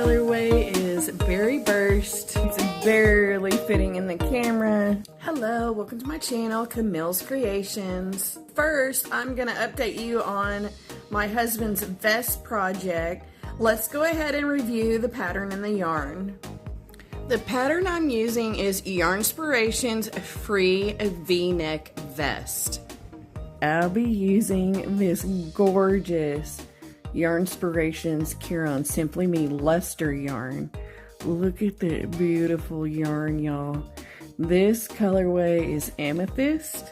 colorway is Berry Burst. It's barely fitting in the camera. Hello, welcome to my channel, Camille's Creations. First, I'm gonna update you on my husband's vest project. Let's go ahead and review the pattern and the yarn. The pattern I'm using is Yarnspiration's Free V-Neck Vest. I'll be using this gorgeous Yarnspiration's Kieran Simply Me Luster yarn. Look at that beautiful yarn, y'all. This colorway is Amethyst.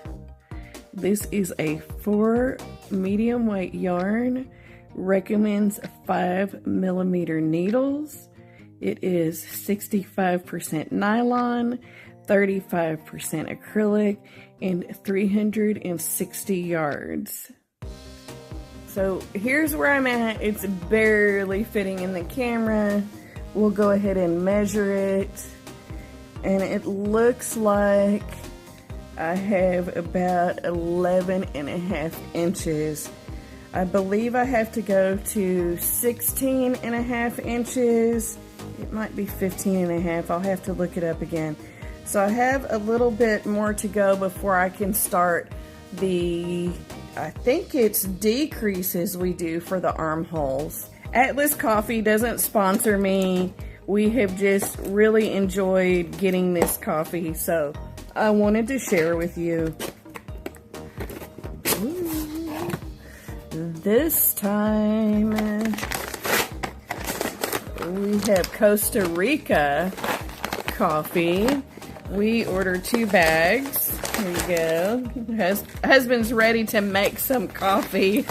This is a 4 medium weight yarn. Recommends 5mm needles. It is 65% nylon, 35% acrylic, and 360 yards. So here's where I'm at. It's barely fitting in the camera. We'll go ahead and measure it. And it looks like I have about 11.5 inches. I believe I have to go to 16.5 inches. It might be 15.5. I'll have to look it up again. So I have a little bit more to go before I can start the, I think it's decreases we do for the armholes. Atlas Coffee doesn't sponsor me. We have just really enjoyed getting this coffee, so I wanted to share with you. Ooh. This time we have Costa Rica coffee. We ordered 2 bags. Here you go. Husband's ready to make some coffee.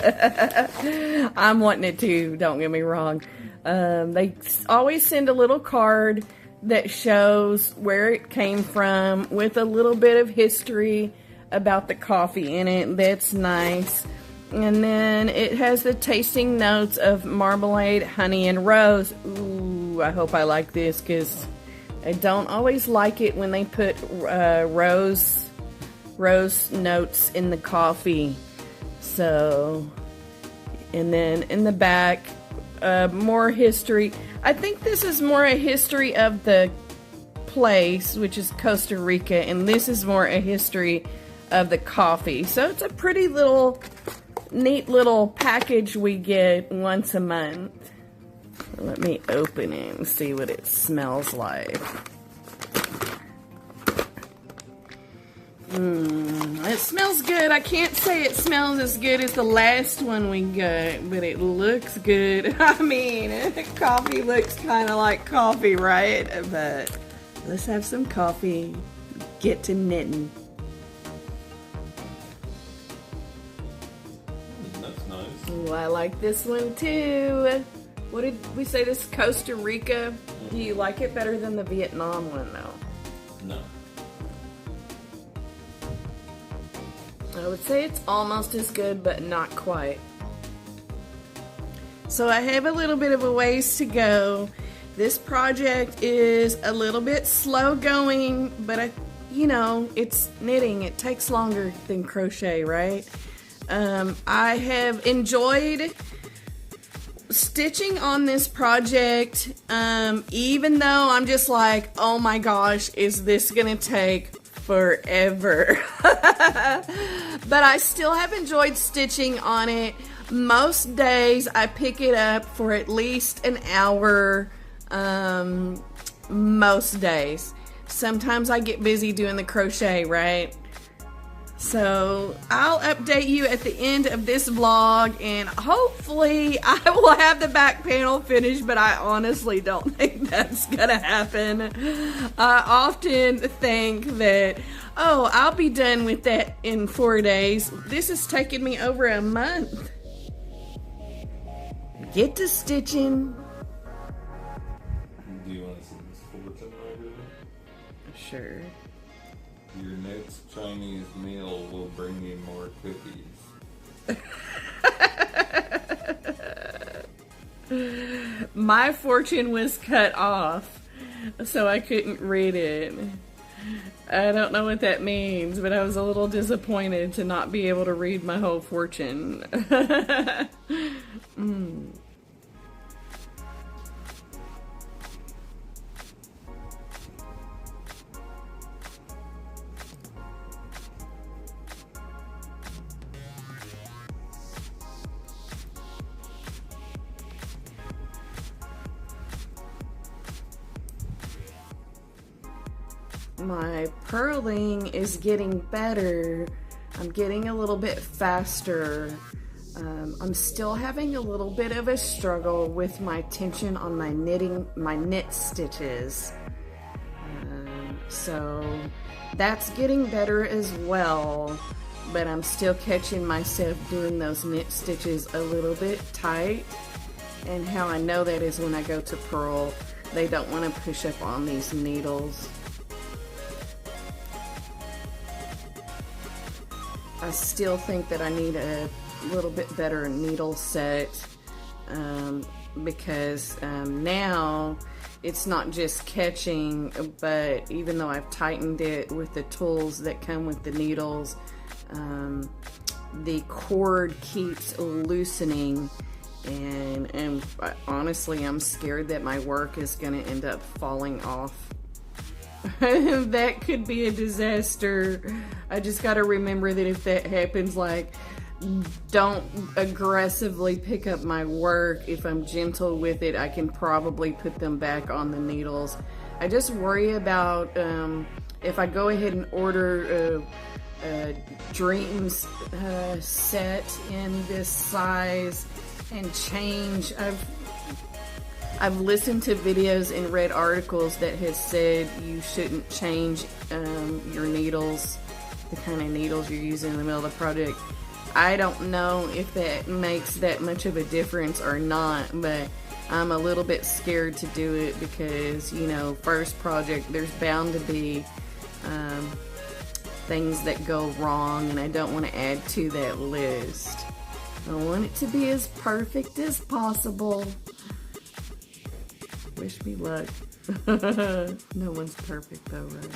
I'm wanting it too, don't get me wrong. They always send a little card that shows where it came from with a little bit of history about the coffee in it. That's nice. And then it has the tasting notes of marmalade, honey, and rose. Ooh, I hope I like this because I don't always like it when they put rose notes in the coffee. So, and then in the back, more history. I think this is more a history of the place, which is Costa Rica, and this is more a history of the coffee. So it's a pretty little, neat little package we get once a month. Let me open it and see what it smells like. It smells good. I can't say it smells as good as the last one we got, but it looks good. I mean, coffee looks kind of like coffee, right? But let's have some coffee. Get to knitting. That's nice. Ooh, I like this one too. What did we say? This is Costa Rica. Do you like it better than the Vietnam one though? No. I would say it's almost as good, but not quite. So I have a little bit of a ways to go. This project is a little bit slow going, but you know, it's knitting. It takes longer than crochet, right? I have enjoyed stitching on this project, even though I'm just like, oh my gosh, is this gonna take forever? But I still have enjoyed stitching on it. Most days I pick it up for at least an hour, most days. Sometimes I get busy doing the crochet, right? So I'll update you at the end of this vlog, and hopefully I will have the back panel finished, but I honestly don't think that's gonna happen. I often think that, oh, I'll be done with that in 4 days. This has taken me over a month. Get to stitching. Do you want to see this fortune right here? Sure. Your next Chinese meal will bring you more cookies. My fortune was cut off, so I couldn't read it. I don't know what that means, but I was a little disappointed to not be able to read my whole fortune. my purling is getting better. I'm getting a little bit faster. I'm still having a little bit of a struggle with my tension on my knit stitches. So that's getting better as well, but I'm still catching myself doing those knit stitches a little bit tight. And how I know that is when I go to purl, they don't want to push up on these needles. I still think that I need a little bit better needle set, because now it's not just catching, but even though I've tightened it with the tools that come with the needles, the cord keeps loosening, and honestly I'm scared that my work is going to end up falling off. That could be a disaster. I just got to remember that if that happens, like, don't aggressively pick up my work. If I'm gentle with it, I can probably put them back on the needles. I just worry about if I go ahead and order a Dreams set in this size and change. I've listened to videos and read articles that has said you shouldn't change your needles, the kind of needles you're using in the middle of the project. I don't know if that makes that much of a difference or not, but I'm a little bit scared to do it because, you know, first project, there's bound to be things that go wrong, and I don't want to add to that list. I want it to be as perfect as possible. Wish me luck. No one's perfect though, right?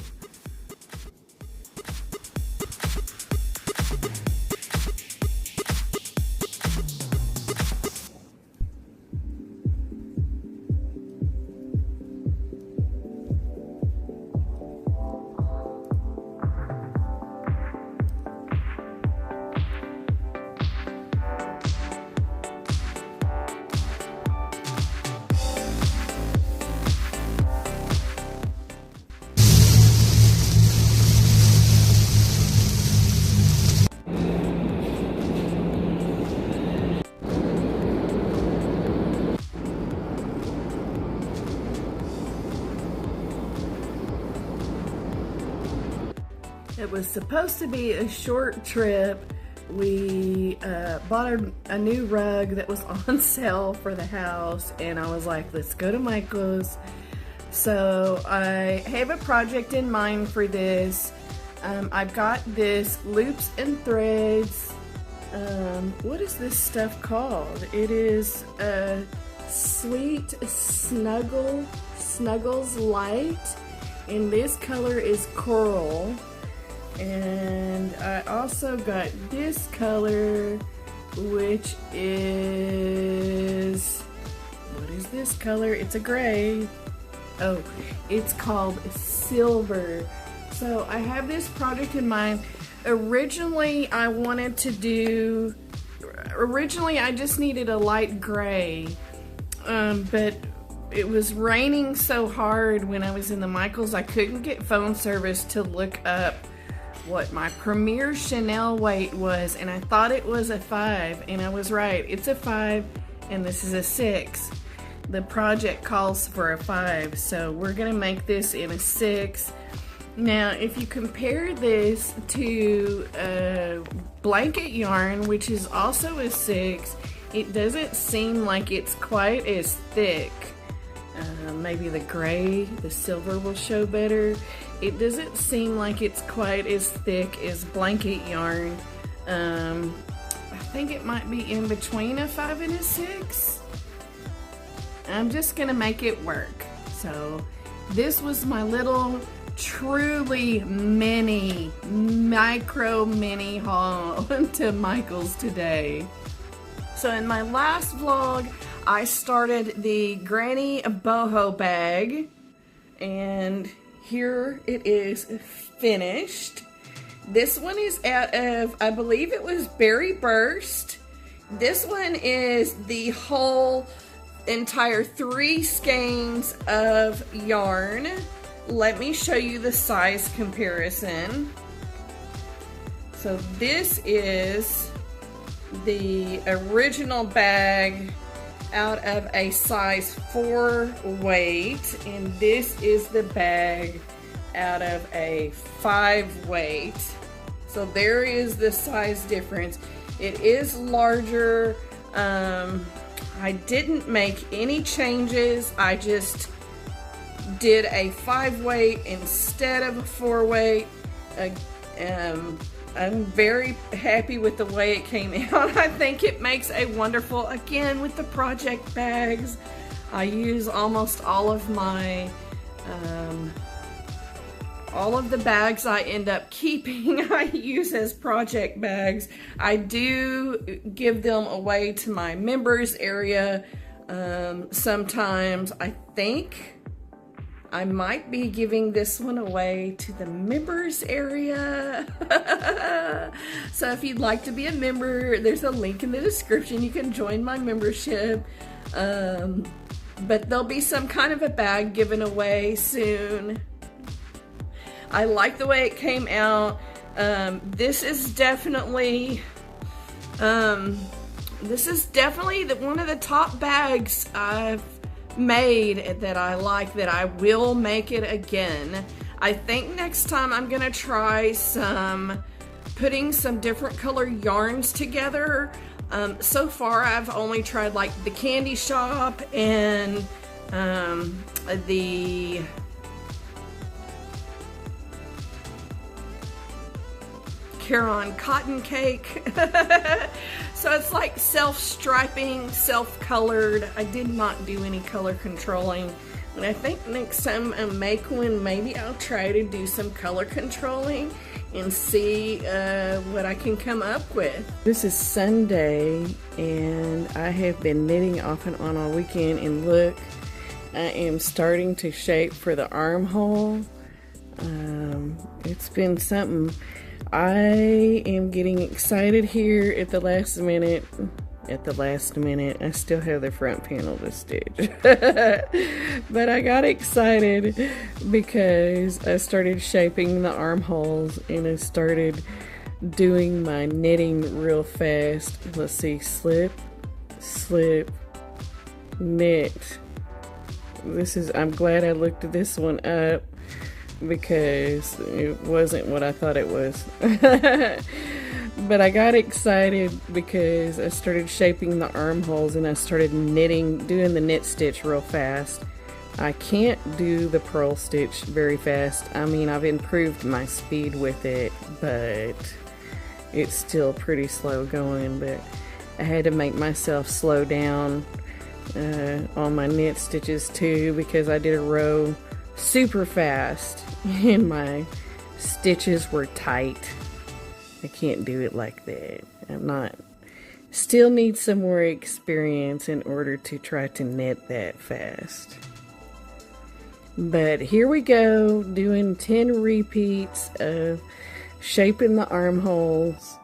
It was supposed to be a short trip. We bought a new rug that was on sale for the house, and I was like, let's go to Michael's. So I have a project in mind for this. I've got this loops and threads. What is this stuff called? It is a Sweet Snuggles Light, and this color is coral. And I also got this color, which is, what is this color? It's a gray. Oh, it's called silver. So I have this project in mind. Originally I just needed a light gray, but it was raining so hard when I was in the Michaels, I couldn't get phone service to look up what my Premier Chanel weight was, and I thought it was a 5, and I was right. It's a 5, and this is a 6. The project calls for a 5, so we're gonna make this in a 6. Now, if you compare this to blanket yarn, which is also a 6, it doesn't seem like it's quite as thick. Maybe the gray, the silver will show better. It doesn't seem like it's quite as thick as blanket yarn. I think it might be in between a 5 and a 6. I'm just gonna make it work. So this was my little truly micro mini haul to Michael's today. So in my last vlog, I started the Granny Boho bag, and here it is finished. This one is out of, I believe it was Berry Burst. This one is the whole entire 3 skeins of yarn. let me show you the size comparison. So this is the original bag out of a size 4 weight, and this is the bag out of a 5 weight. So there is the size difference. It is larger. I didn't make any changes. I just did a 5 weight instead of a 4 weight. I'm very happy with the way it came out. I think it makes a wonderful, again, with the project bags. I use almost all of my, all of the bags I end up keeping, I use as project bags. I do give them away to my members area. Sometimes I think I might be giving this one away to the members area. So if you'd like to be a member, there's a link in the description. You can join my membership. But there'll be some kind of a bag given away soon. I like the way it came out. This is definitely one of the top bags I've made that I like, that I will make it again. I think next time I'm gonna try putting some different color yarns together. So far I've only tried like the Candy Shop and the Caron Cotton Cake. So it's like self-striping, self-colored. I did not do any color controlling. And I think next time I make one, maybe I'll try to do some color controlling and see what I can come up with. This is Sunday, and I have been knitting off and on all weekend, and look, I am starting to shape for the armhole. It's been something. I am getting excited here at the last minute. I still have the front panel to stitch. But I got excited because I started shaping the armholes and I started doing my knitting real fast. Let's see, slip, slip, knit. I'm glad I looked this one up, because it wasn't what I thought it was. But I got excited because I started shaping the armholes and I started knitting, doing the knit stitch real fast. I can't do the purl stitch very fast. I mean, I've improved my speed with it, but it's still pretty slow going. But I had to make myself slow down on my knit stitches too, because I did a row super fast and my stitches were tight. I can't do it like that. Still need some more experience in order to try to knit that fast. But here we go, doing 10 repeats of shaping the armholes.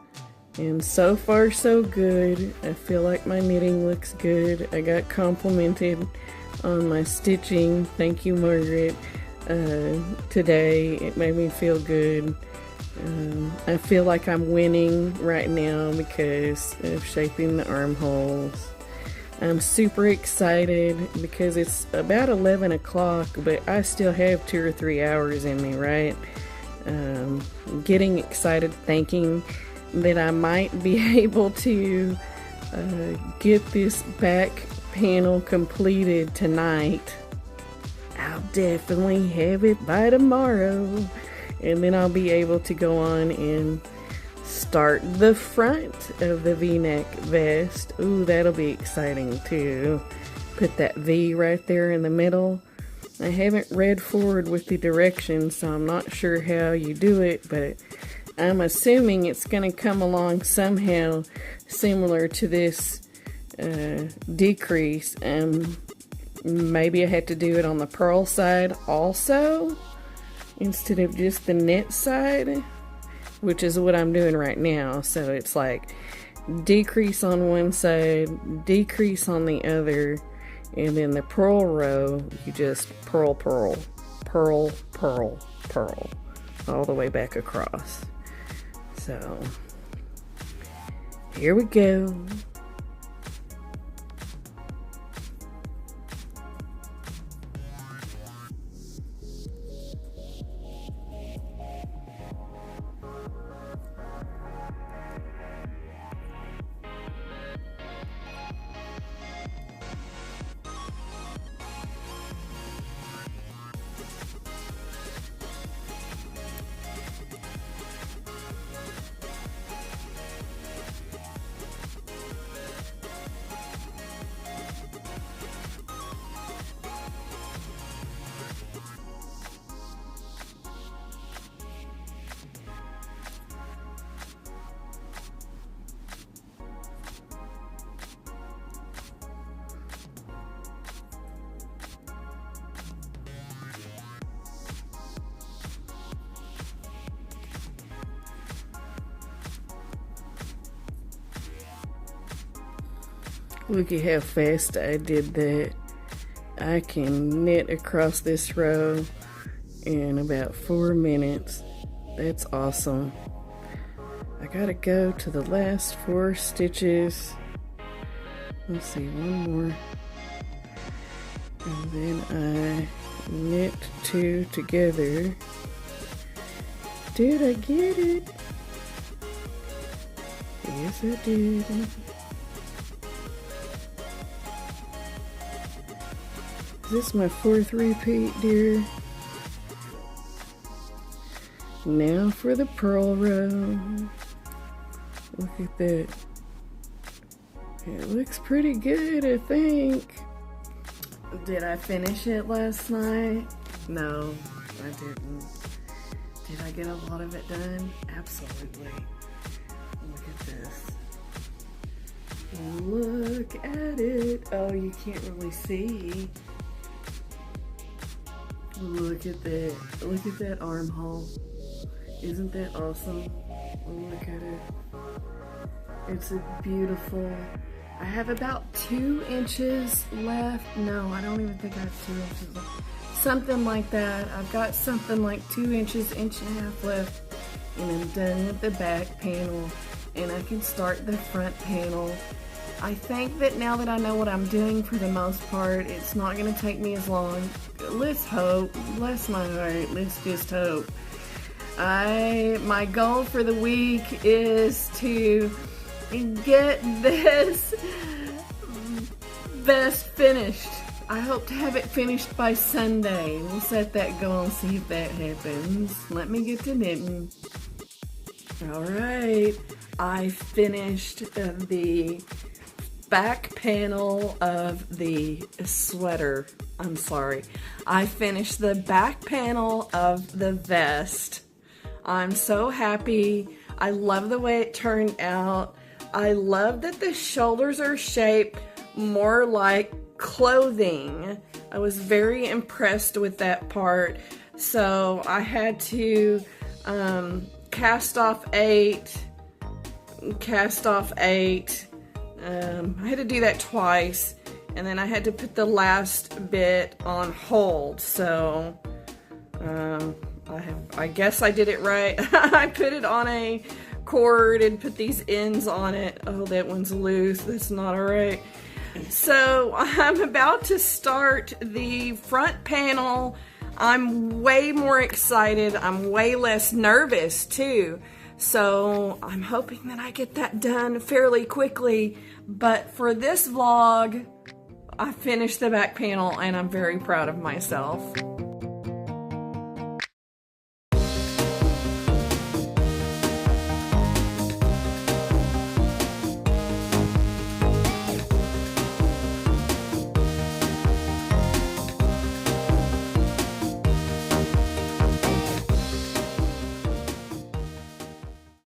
And so far so good. I feel like my knitting looks good. I got complimented on my stitching. Thank you, Margaret. Today it made me feel good. I feel like I'm winning right now because of shaping the armholes. I'm super excited because it's about 11 o'clock, but I still have 2 or 3 hours in me, right? Getting excited, thinking that I might be able to get this back panel completed tonight. I'll definitely have it by tomorrow. And then I'll be able to go on and start the front of the V-neck vest. Ooh, that'll be exciting too. Put that V right there in the middle. I haven't read forward with the directions, so I'm not sure how you do it, but I'm assuming it's going to come along somehow similar to this decrease. Maybe I had to do it on the purl side also, instead of just the knit side, which is what I'm doing right now. So it's like decrease on one side, decrease on the other, and then the purl row, you just purl, purl, purl, purl, purl all the way back across. So here we go. Look at how fast I did that. I can knit across this row in about 4 minutes. That's awesome. I gotta go to the last 4 stitches. Let's see, one more. And then I knit 2 together. Did I get it? Yes, I did. Is this my 4th repeat, dear? Now for the purl row. Look at that. It looks pretty good, I think. Did I finish it last night? No, I didn't. Did I get a lot of it done? Absolutely. Look at this. Look at it. Oh, you can't really see. Look at that. Look at that armhole. Isn't that awesome? Look at it. It's a beautiful. I have about 2 inches left. No, I don't even think I have 2 inches left. Something like that. I've got something like 2 inches, 1.5 inches left. And I'm done with the back panel. And I can start the front panel. I think that now that I know what I'm doing for the most part, it's not going to take me as long. Let's hope. Bless my heart. Let's just hope. My goal for the week is to get this vest finished. I hope to have it finished by Sunday. We'll set that goal and see if that happens. Let me get to knitting. Alright, I finished the back panel of the sweater. I'm sorry. I finished the back panel of the vest. I'm so happy. I love the way it turned out. I love that the shoulders are shaped more like clothing. I was very impressed with that part. So I had to cast off 8. I had to do that twice, and then I had to put the last bit on hold. So I guess I did it right. I put it on a cord and put these ends on it. Oh, that one's loose. That's not alright. So I'm about to start the front panel. I'm way more excited. I'm way less nervous too. So I'm hoping that I get that done fairly quickly. But for this vlog, I finished the back panel and I'm very proud of myself.